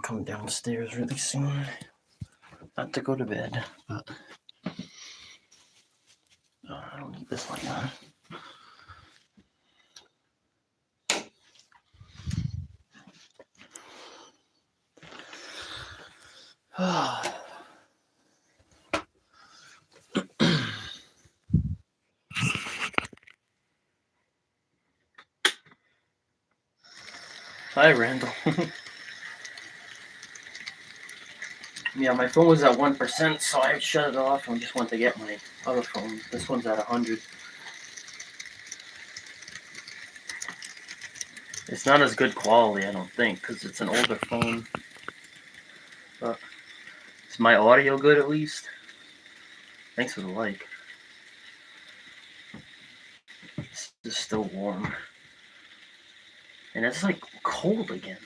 come downstairs really soon. Not to go to bed, but I don't need this light on. Hi, Randall. Yeah, my phone was at 1%, so I shut it off and just went to get my other phone. This one's at 100. It's not as good quality, I don't think, because it's an older phone. But is my audio good at least? Thanks for the like. It's just still warm. And it's like cold again.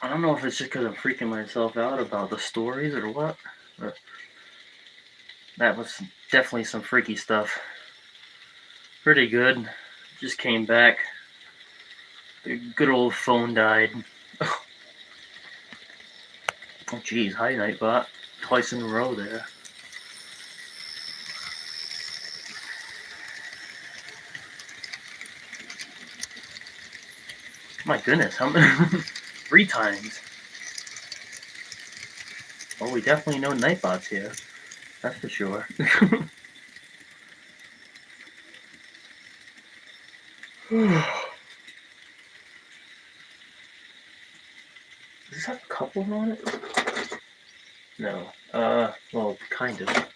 I don't know if it's just because I'm freaking myself out about the stories or what. But that was definitely some freaky stuff. Pretty good. Just came back. The good old phone died. Oh geez, hi Nightbot. Twice in a row there. My goodness, how many? 3 times. Well, we definitely know Nightbot's here. That's for sure. Does this have a couple on it? No. Well, kind of.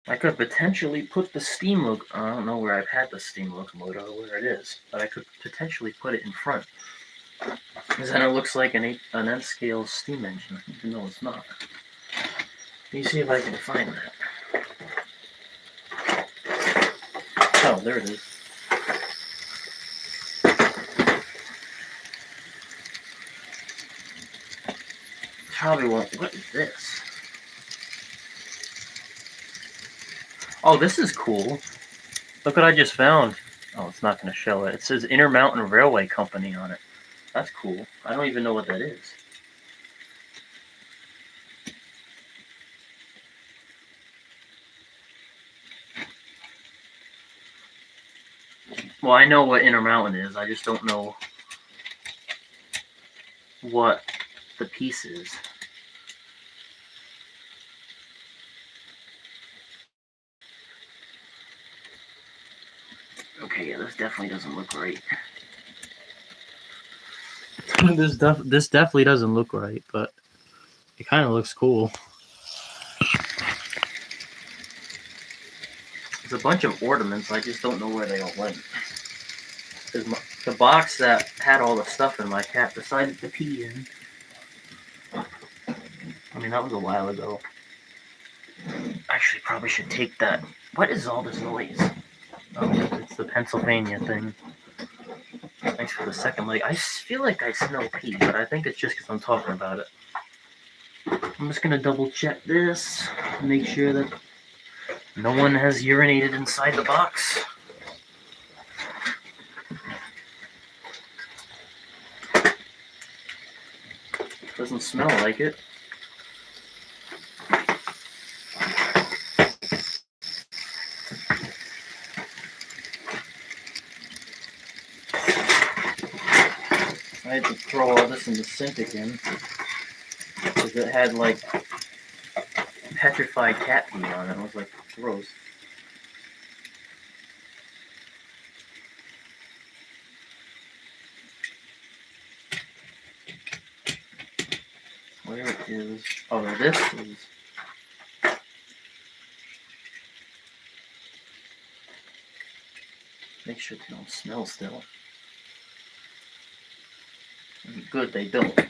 I could potentially put the Steam look. I don't know where I've had the Steam locomotive or where it is, but I could potentially put it in front. Because then it looks like an N-scale steam engine, even though it's not. Let me see if I can find that. Oh, there it is. Probably won't. What is this? Oh, this is cool. Look what I just found. Oh, it's not going to show it. It says Intermountain Railway Company on it. That's cool. I don't even know what that is. Well, I know what Intermountain is. I just don't know what the piece is. Okay, yeah, this definitely doesn't look right. This definitely doesn't look right, but it kind of looks cool. There's a bunch of ornaments. I just don't know where they all went. The box that had all the stuff in, my cat decided to pee in. I mean, that was a while ago. Actually, probably should take that. What is all this noise? Oh, it's the Pennsylvania thing. Thanks for the second like. I feel like I smell pee, but I think it's just because I'm talking about it. I'm just going to double check this. Make sure that no one has urinated inside the box. Doesn't smell like it. I had to throw all this in the sink again because it had like petrified cat pee on it. I was like, gross. Where is? Oh, this is. Make sure they don't smell still. Good, they don't. Okay,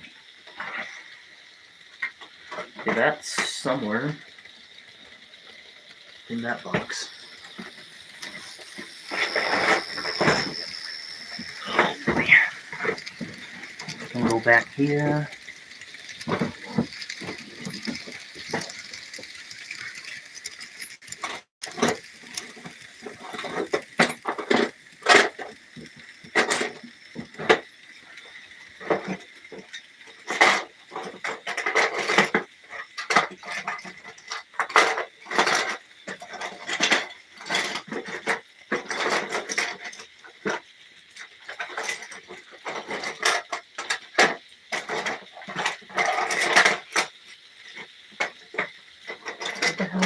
that's somewhere in that box. Oh boy. Can go back here.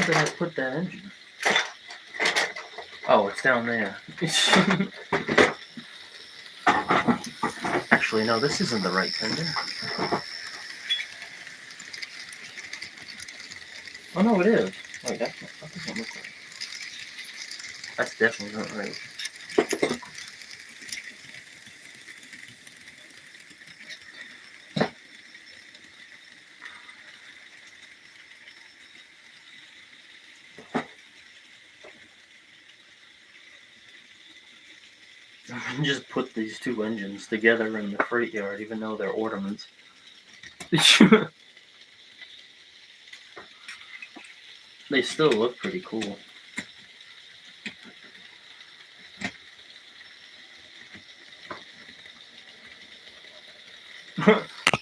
did I put that engine? Oh, it's down there. Actually, no, this isn't the right tender. Oh, no, it is. Wait, that doesn't look right. That's definitely not right. Just put these two engines together in the freight yard, even though they're ornaments. They still look pretty cool.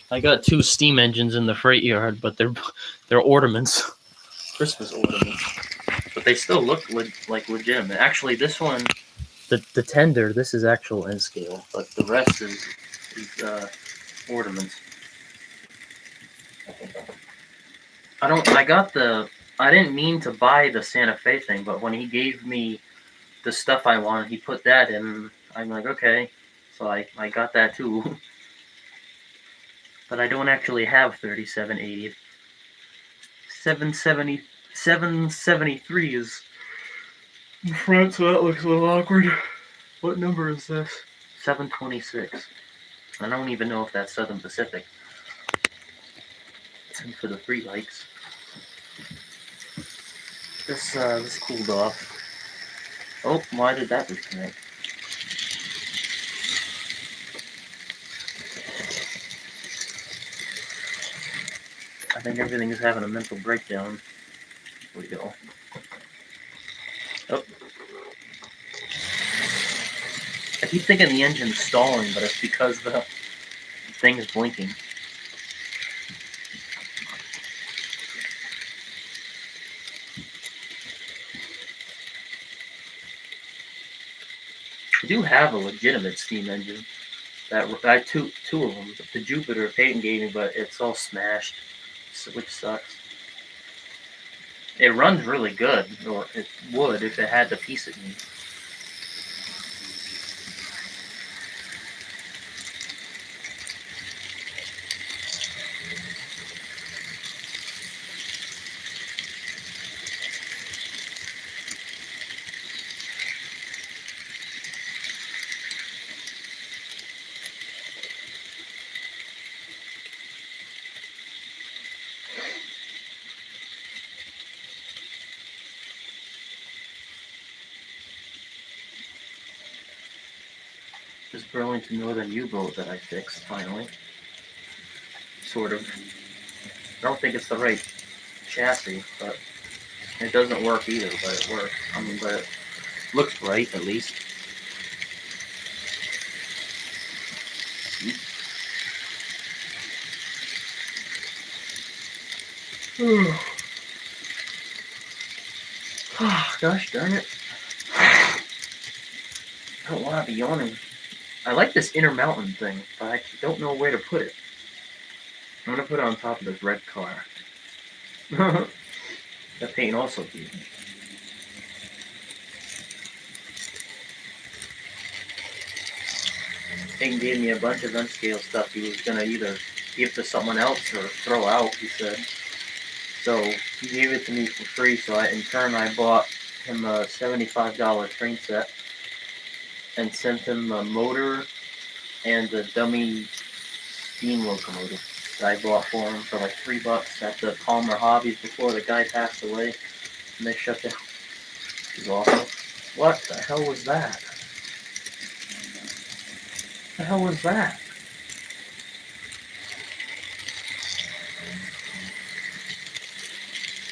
I got two steam engines in the freight yard, but they're ornaments, Christmas ornaments. But they still look like legitimate. Actually, this one, the tender, this is actual N scale, but the rest is ornaments. I didn't mean to buy the Santa Fe thing, but when he gave me the stuff I wanted, he put that in. I'm like, okay, so I got that too. But I don't actually have 3780. 773 is in front, so that looks a little awkward. What number is this? 726. I don't even know if that's Southern Pacific. And for the free likes. This cooled off. Oh, why did that disconnect? I think everything is having a mental breakdown. Here we go. Oh. I keep thinking the engine's stalling, but it's because the thing is blinking. I do have a legitimate steam engine. I have two of them. The Jupiter Peyton gave me, but it's all smashed, which sucks. It runs really good, or it would if it had the piece it needs. This Burlington Northern U-boat that I fixed, finally. Sort of. I don't think it's the right chassis, but it doesn't work either, but it works. I mean, but it looks right, at least. Oh, gosh darn it. I don't want to be yawning. I like this Intermountain thing, but I don't know where to put it. I'm going to put it on top of this red car. The paint also gave me. Peyton gave me a bunch of N-scale stuff he was going to either give to someone else or throw out, he said. So he gave it to me for free, so in turn I bought him a $75 train set and sent him a motor and a dummy steam locomotive that I bought for him for like $3 at the Palmer Hobbies before the guy passed away and they shut down. It was awesome. What the hell was that? What the hell was that?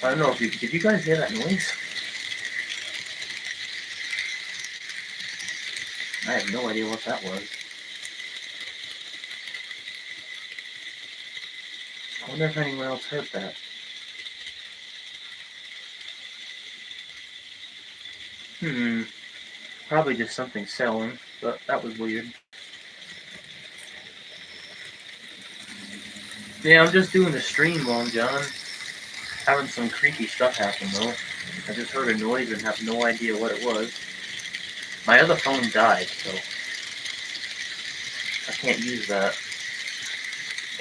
I don't know if did you guys hear that noise? I have no idea what that was. I wonder if anyone else heard that. Probably just something selling, but that was weird. Yeah, I'm just doing the stream, Long John. Having some creepy stuff happen though. I just heard a noise and have no idea what it was. My other phone died, so I can't use that.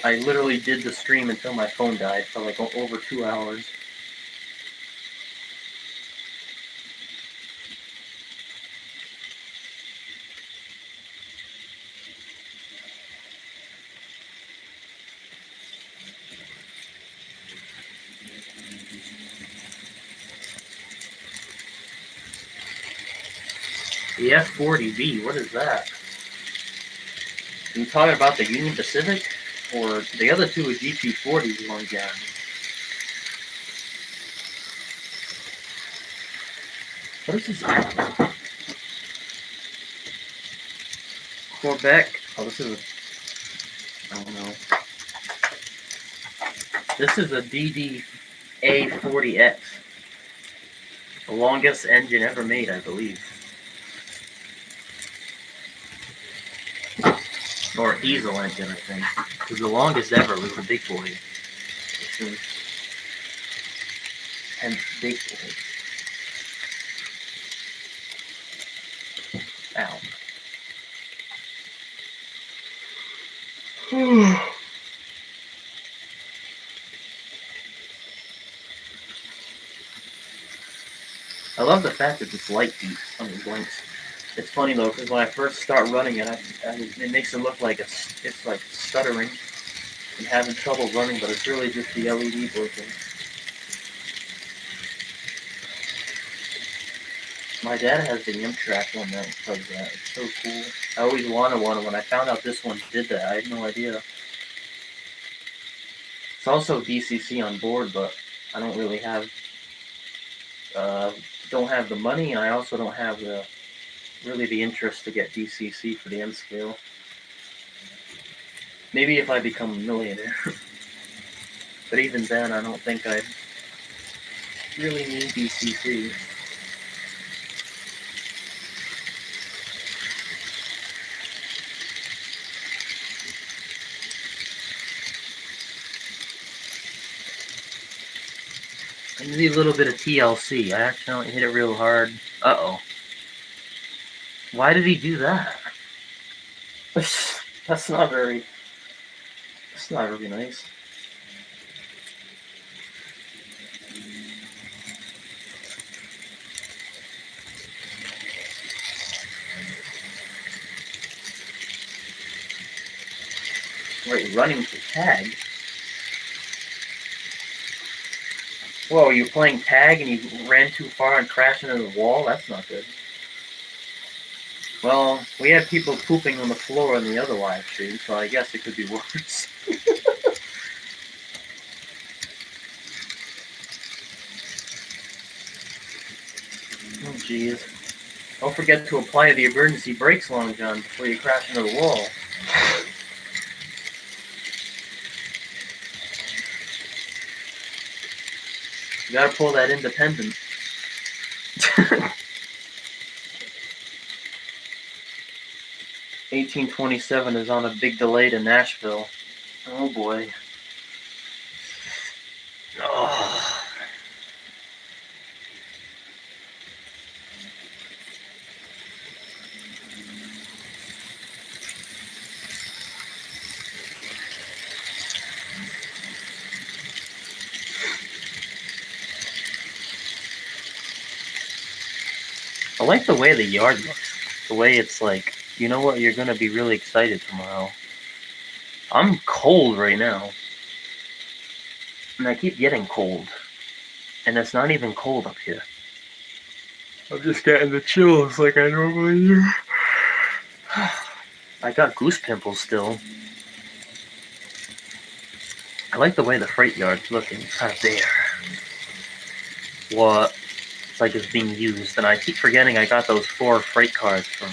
I literally did the stream until my phone died for like over 2 hours. The F-40V, what is that? Are you talking about the Union Pacific? Or the other two are GP-40s one guy? What is this? Quebec? Oh, this is a... I don't know. This is a DD-A-40X. The longest engine ever made, I believe. Or diesel engine, I think. Because the longest ever was the big boy. And big boy. Ow. I love the fact that this light beeps on the blinks. It's funny though, because when I first start running it, it makes it look like it's like stuttering and having trouble running, but it's really just the LED blinking. My dad has the Amtrak one that does that. It's so cool. I always wanted one, and when I found out this one did that, I had no idea. It's also DCC on board, but I don't really have, don't have the money, and I also don't have the interest to get DCC for the M scale. Maybe if I become a millionaire. But even then, I don't think I'd really need DCC. I need a little bit of TLC. I accidentally hit it real hard. Uh-oh. Why did he do that? That's not very nice. Wait, running for tag? Whoa, you're playing tag and you ran too far and crashed into the wall? That's not good. Well, we had people pooping on the floor in the other live stream, so I guess it could be worse. Oh, jeez. Don't forget to apply the emergency brakes, Long John, before you crash into the wall. You gotta pull that independent. 1827 is on a big delay to Nashville. Oh boy. Oh. I like the way the yard looks. The way it's like, you know what, you're gonna be really excited tomorrow. I'm cold right now. And I keep getting cold. And it's not even cold up here. I'm just getting the chills like I normally do. I got goose pimples still. I like the way the freight yard's looking. It's kind of bare. What? It's like it's being used. And I keep forgetting I got those 4 freight cars from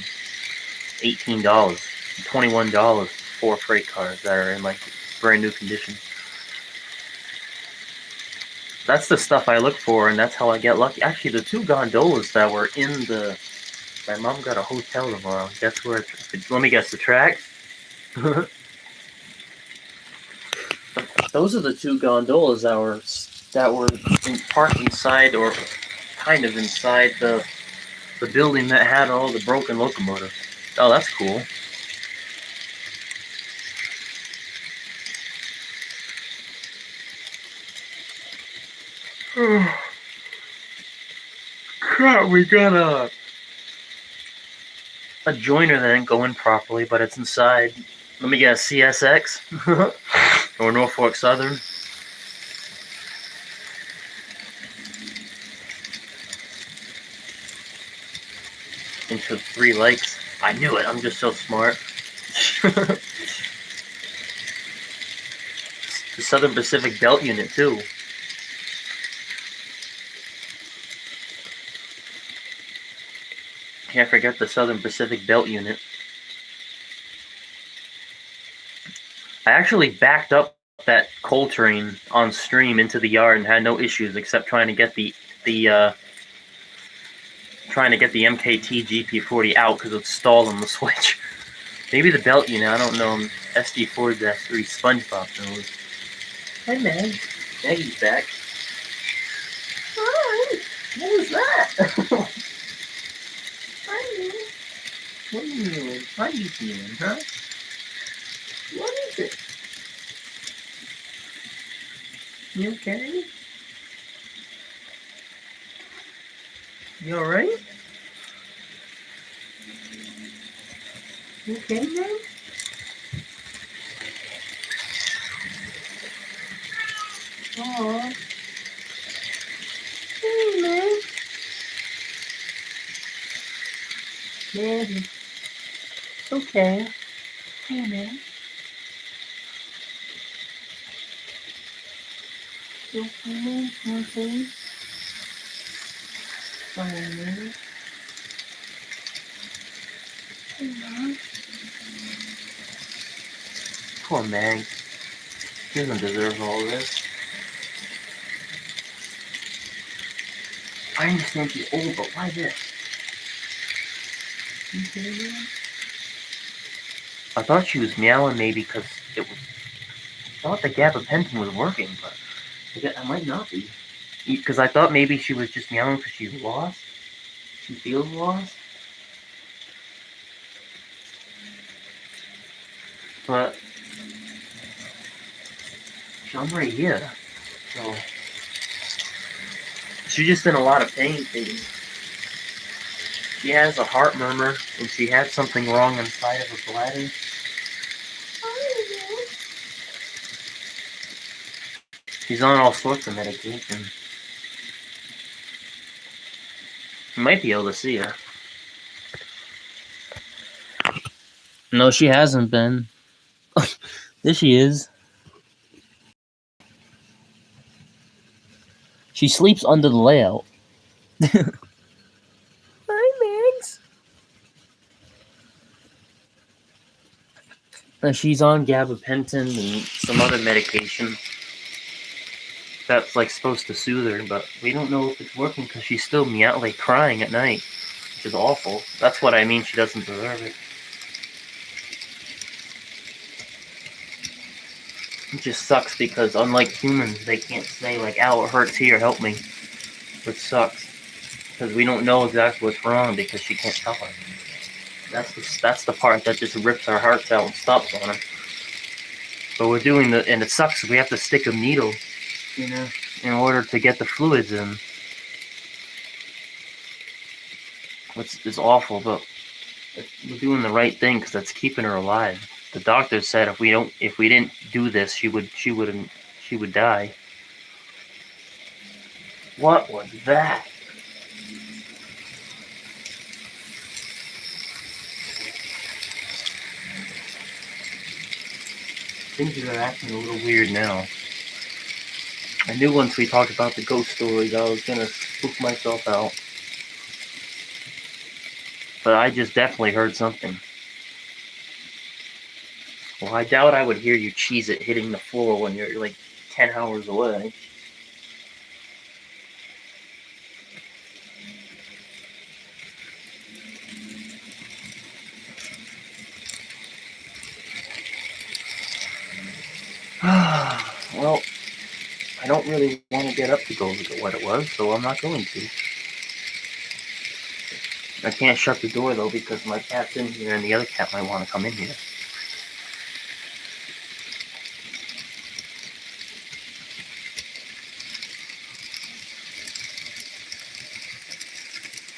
$18, $21 for 4 freight cars that are in like brand new condition. That's the stuff I look for, and that's how I get lucky. Actually, the 2 gondolas that were in the... My mom got a hotel tomorrow. Guess where? Let me guess, the track? Those are the 2 gondolas that were parked inside or kind of inside the building that had all the broken locomotive. Oh, that's cool. Crap, we got a joiner that didn't go in properly, but it's inside. Let me guess, CSX or Norfolk Southern. Into 3 lakes. I knew it. I'm just so smart. The Southern Pacific Belt Unit too. Can't forget the Southern Pacific Belt Unit. I actually backed up that coal train on stream into the yard and had no issues except trying to get the MKT GP40 out because it's stalled on the switch. Maybe the belt unit, I don't know. SD4-3 SpongeBob knows. Hi, Meg. Maggie's back. Hi. What was that? Hi, Meg. What are you doing? How are you feeling, huh? What is it? You okay? You alright? You okay, man? Aww. Hey, man. Daddy. Okay. Hey, man. You okay? Okay. Oh, man. Hey, man. Poor Meg. She doesn't deserve all this. I understand she's old, but why this? You okay, man? I thought she was meowing maybe because it was. I thought the gabapentin was working, but I might not be. Because I thought maybe she was just meowing because she's lost. She feels lost. But I'm right here. So she's just in a lot of pain, baby. She has a heart murmur, and she had something wrong inside of her bladder. She's on all sorts of medication. You might be able to see her. No, she hasn't been. There she is. She sleeps under the layout. Hi, Megs. She's on gabapentin and some other medication that's like supposed to soothe her, but we don't know if it's working because she's still like crying at night, which is awful. That's what I mean. She doesn't deserve it. It just sucks because unlike humans, they can't say like, "Ow, it hurts here, help me," which sucks because we don't know exactly what's wrong because she can't tell us. That's the part that just rips our hearts out and stops on her. But we're doing and it sucks. We have to stick a needle, in order to get the fluids in. It's awful, but we're doing the right thing because that's keeping her alive. The doctor said if we didn't do this, she would die. What was that? Things are acting a little weird now. I knew once we talked about the ghost stories, I was gonna spook myself out. But I just definitely heard something. Well, I doubt I would hear you cheese it hitting the floor when you're like 10 hours away. Well, I don't really want to get up to go look at what it was, so I'm not going to. I can't shut the door though because my cat's in here and the other cat might want to come in here.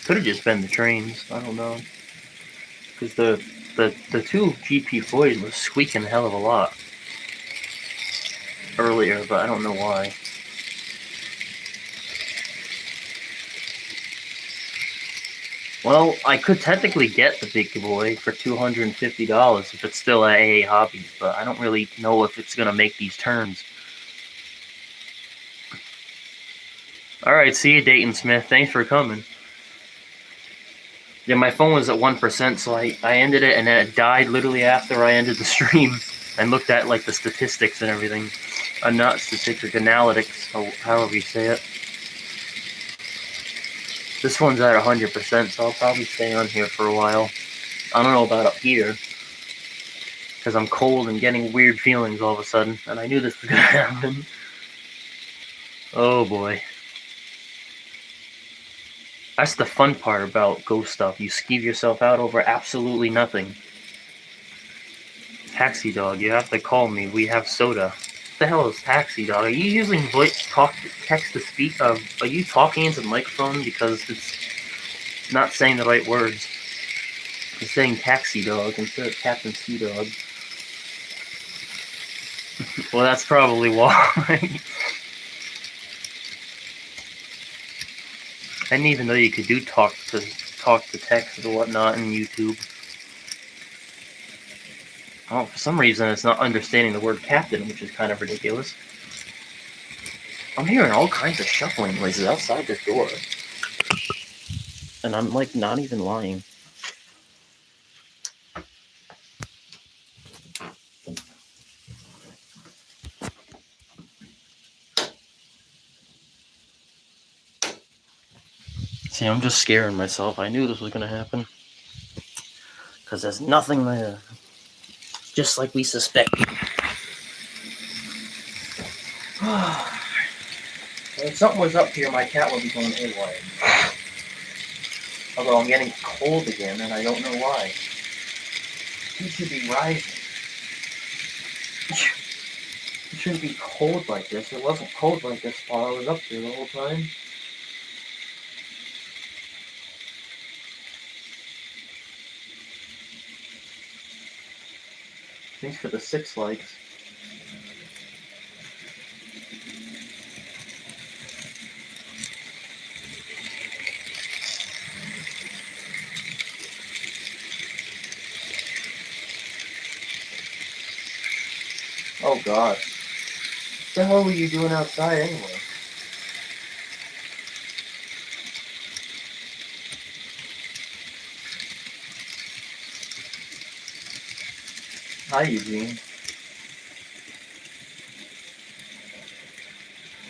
Could have just been the trains. I don't know. Because the two GP Floyd was squeaking a hell of a lot earlier, but I don't know why. Well, I could technically get the big boy for $250 if it's still at AA Hobbies, but I don't really know if it's gonna make these turns. Alright, see you, Dayton Smith. Thanks for coming. Yeah, my phone was at 1%, so I ended it, and then it died literally after I ended the stream. And looked at, like, the statistics and everything. Not statistics, analytics, however you say it. This one's at 100%, so I'll probably stay on here for a while. I don't know about up here, because I'm cold and getting weird feelings all of a sudden, and I knew this was going to happen. Oh boy. That's the fun part about ghost stuff. You skeeve yourself out over absolutely nothing. Taxi Dog, you have to call me. We have soda. What the hell is Taxi Dog? Are you using text to speak? Are you talking into the microphone because it's not saying the right words? It's saying Taxi Dog instead of Captain Sea Dog. Well, that's probably why. I didn't even know you could do talk to text or whatnot in YouTube. Oh, for some reason it's not understanding the word captain, which is kind of ridiculous. I'm hearing all kinds of shuffling noises outside this door. And I'm, like, not even lying. See, I'm just scaring myself. I knew this was going to happen. Because there's nothing there. Just like we suspected. If something was up here, my cat would be going haywire. Although I'm getting cold again, and I don't know why. He should be rising. It shouldn't be cold like this. It wasn't cold like this while I was up here the whole time. Thanks for the 6 likes. Oh god. What the hell were you doing outside anyway? Hi, Eugene.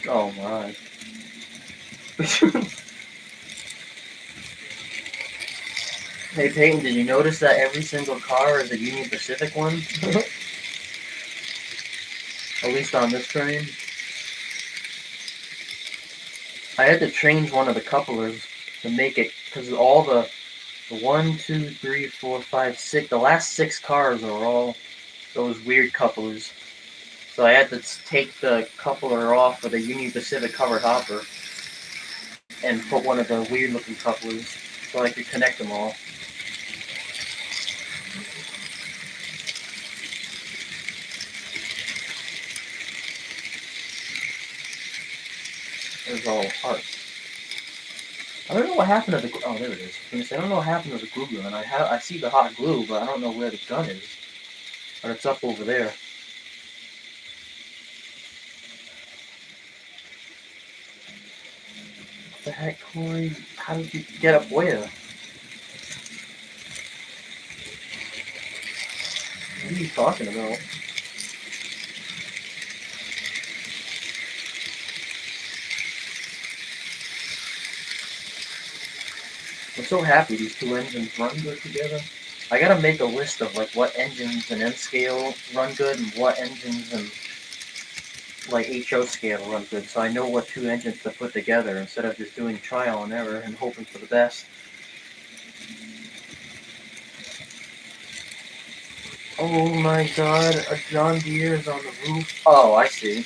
Oh my. Hey Peyton, did you notice that every single car is a Union Pacific one? At least on this train. I had to change one of the couplers to make it, because all the 1, 2, 3, 4, 5, 6, the last 6 cars are all those weird couplers. So I had to take the coupler off of the Union Pacific covered hopper and put one of the weird looking couplers so I could connect them all. It was all parts. I don't know what happened to the. Oh, there it is. I don't know what happened to the glue gun. I see the hot glue, but I don't know where the gun is. But it's up over there. What the heck, Corey? How did you get up where? What are you talking about? I'm so happy these 2 engines run good together. I gotta make a list of like what engines in N scale run good and what engines in like HO scale run good, so I know what 2 engines to put together instead of just doing trial and error and hoping for the best. Oh my god, a John Deere is on the roof. Oh, I see.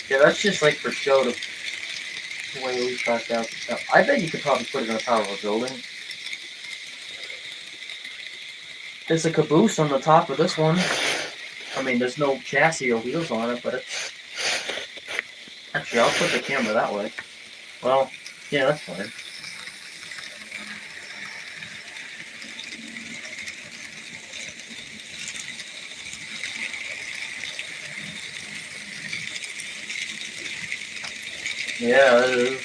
Yeah, that's just like for show to the way we tracked out the stuff. I bet you could probably put it on the top of a building. There's a caboose on the top of this one. I mean, there's no chassis or wheels on it, but it's... Actually, I'll put the camera that way. Well, yeah, that's fine. Yeah, it is.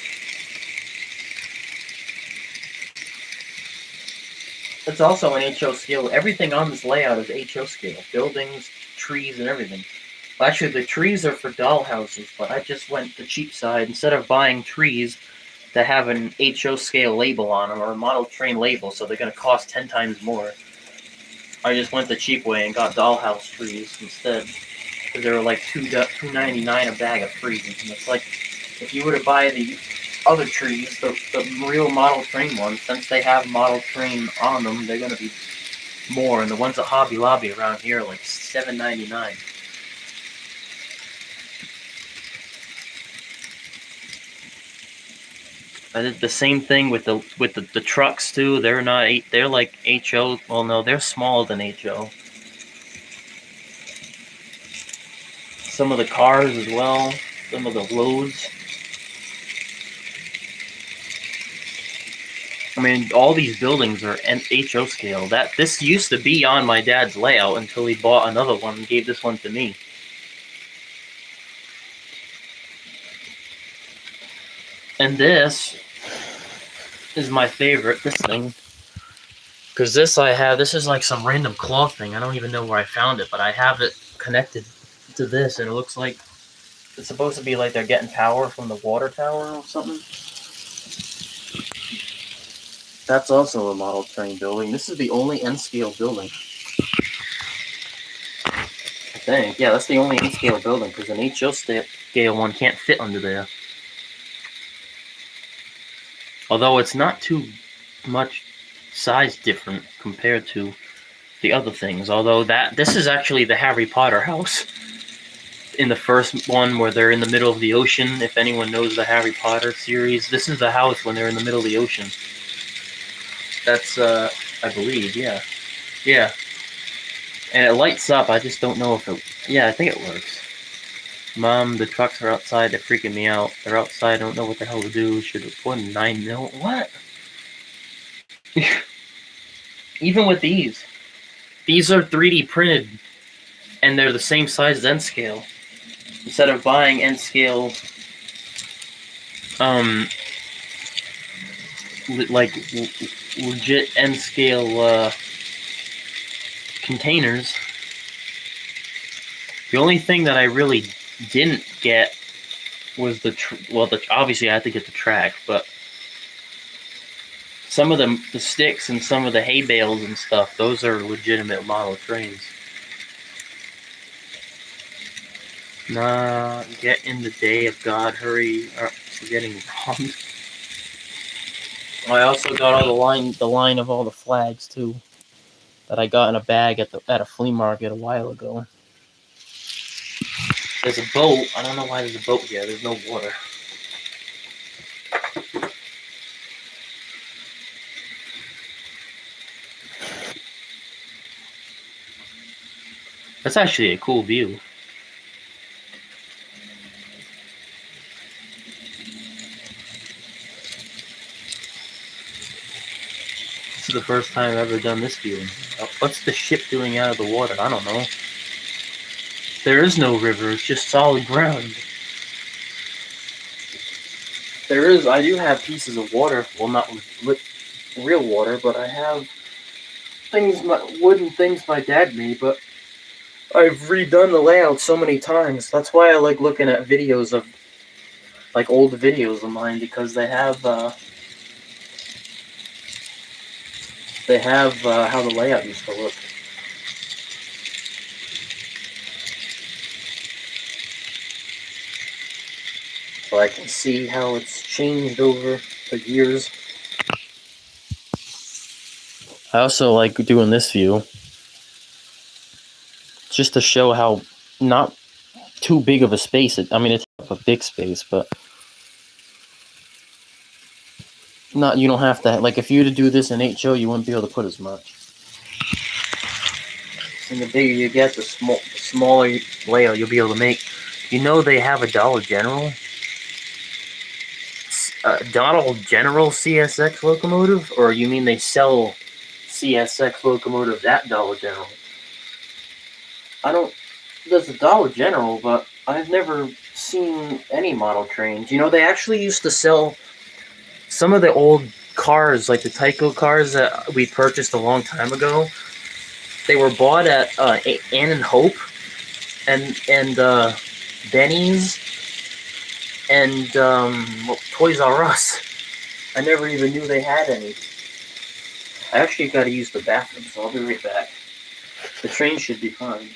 It's also an HO scale. Everything on this layout is HO scale. Buildings, trees, and everything. Well, actually, the trees are for doll houses, but I just went the cheap side. Instead of buying trees that have an HO scale label on them or a model train label, so they're going to cost 10 times more, I just went the cheap way and got dollhouse trees instead. Because they were like $2.99 a bag of trees. And it's like, if you were to buy the other trees, the real model train ones, since they have model train on them, they're going to be more. And the ones at Hobby Lobby around here are like $7.99. I did the same thing with the trucks too. They're not, they're like HO. Well, no, they're smaller than HO. Some of the cars as well. Some of the loads. I mean, all these buildings are HO scale. This used to be on my dad's layout until he bought another one and gave this one to me. And this is my favorite, this thing. Because this is like some random cloth thing. I don't even know where I found it, but I have it connected to this, and it looks like it's supposed to be like they're getting power from the water tower or something. That's also a model train building. This is the only N-scale building. I think. Yeah, that's the only N-scale building, because an HO scale one can't fit under there. Although it's not too much size different compared to the other things. Although this is actually the Harry Potter house. In the first one where they're in the middle of the ocean, if anyone knows the Harry Potter series, this is the house when they're in the middle of the ocean. That's, I believe, yeah. Yeah. And it lights up, I just don't know if it... Yeah, I think it works. Mom, the trucks are outside, they're freaking me out. They're outside, I don't know what the hell to do. Should have put 9 mil? What? Even with these are 3D printed, and they're the same size as N-scale. Instead of buying N-scale, like legit N-scale containers. The only thing that I really didn't get was obviously I had to get the track, but some of the sticks and some of the hay bales and stuff, those are legitimate model trains. Nah, get in the day of God, hurry, we're getting robbed. I also got all the line of all the flags too, that I got in a bag at a flea market a while ago. There's a boat. I don't know why there's a boat here. There's no water. That's actually a cool view. This is the first time I've ever done this view. What's the ship doing out of the water? I don't know. There is no river. It's just solid ground. I do have pieces of water. Well, not real water, but I have wooden things my dad made, but I've redone the layout so many times. That's why I like looking at videos of, like, old videos of mine, because they have how the layout used to look. So I can see how it's changed over the years. I also like doing this view. just to show how not too big of a space. I mean, it's a big space, but not. You don't have to. Like, if you were to do this in HO, you wouldn't be able to put as much. And the bigger you get, the smaller layout you'll be able to make. You know, they have a Dollar General CSX locomotive, or you mean they sell CSX locomotives at Dollar General? There's a Dollar General, but I've never seen any model trains. You know, they actually used to sell some of the old cars, like the Tyco cars that we purchased a long time ago. They were bought at Ann and Hope and Benny's and Toys R Us. I never even knew they had any. I actually got to use the bathroom, so I'll be right back. The train should be fine.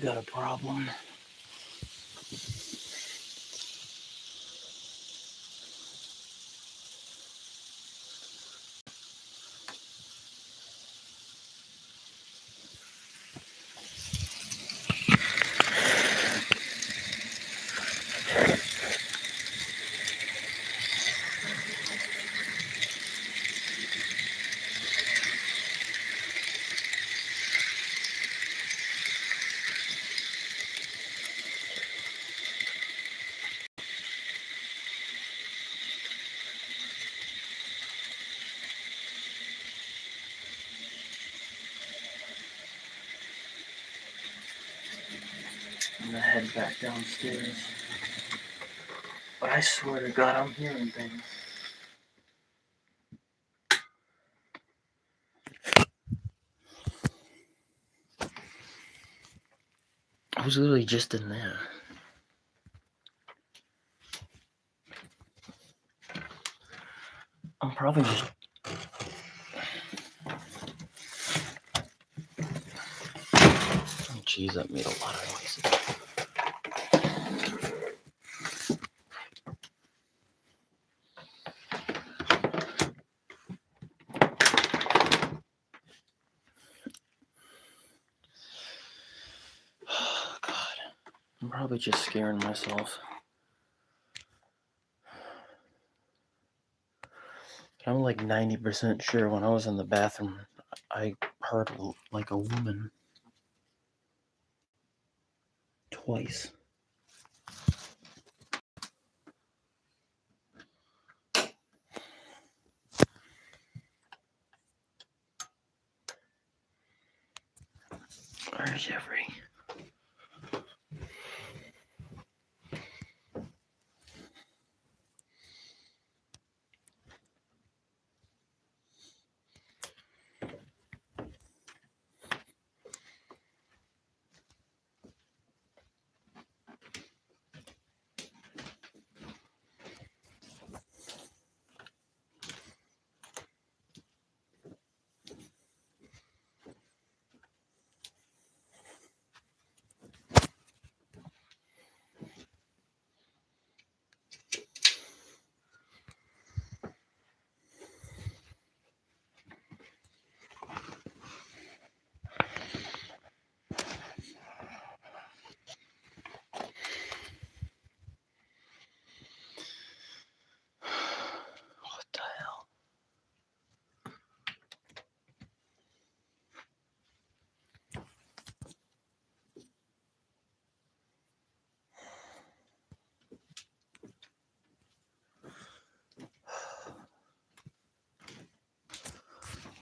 got a problem. I'm gonna head back downstairs. But I swear to God, I'm hearing things. I was literally just in there. I'm probably just... Oh, jeez, that made a lot of noise. Oh, God. I'm probably just scaring myself. I'm like 90% sure when I was in the bathroom, I heard like a woman twice. Where's Jeffrey? What the hell?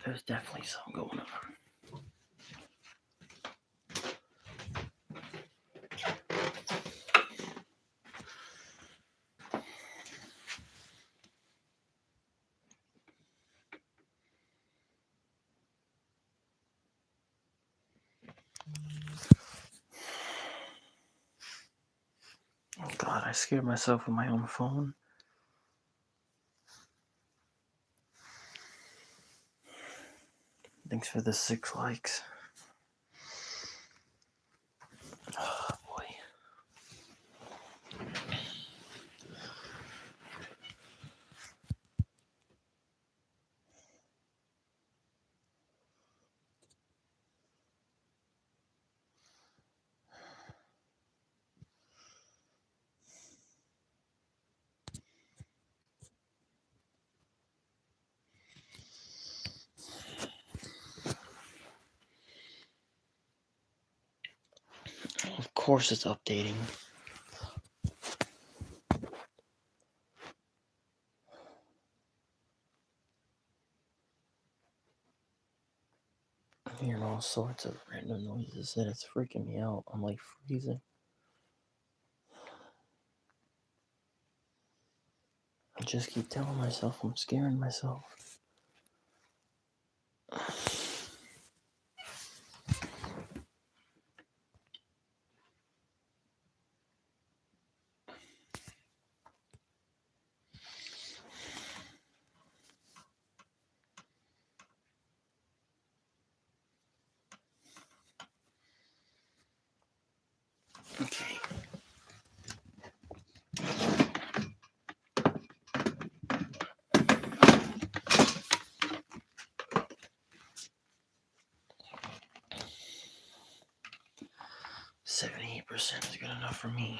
There's definitely something going on. Oh God, I scared myself with my own phone. Thanks for the 6 likes. Oh boy. Of course it's updating. I'm hearing all sorts of random noises and it's freaking me out. I'm like freezing. I just keep telling myself I'm scaring myself. for me.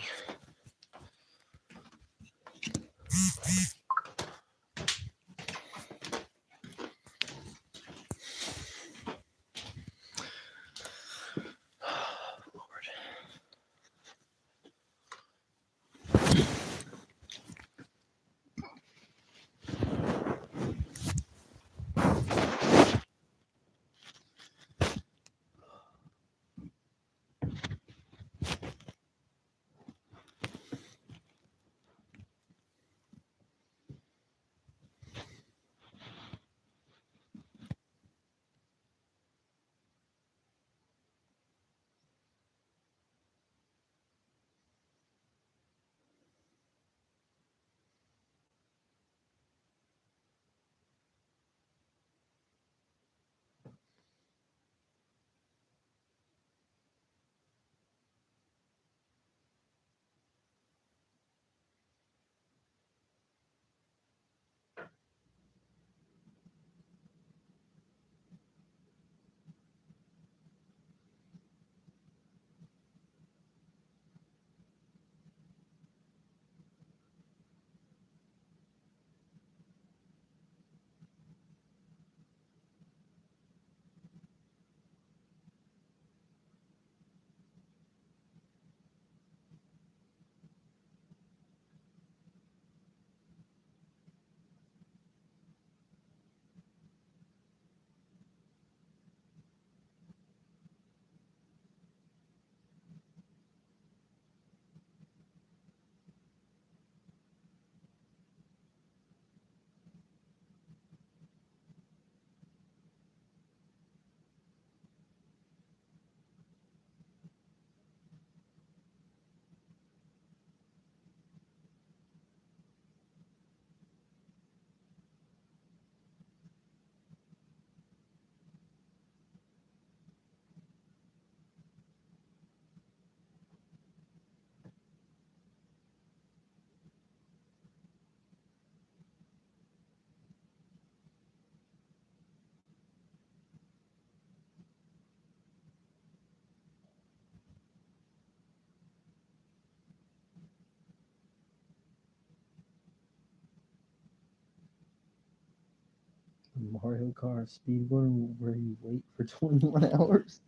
Lord. Mario Kart speedrun where you wait for 21 hours?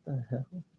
What the hell?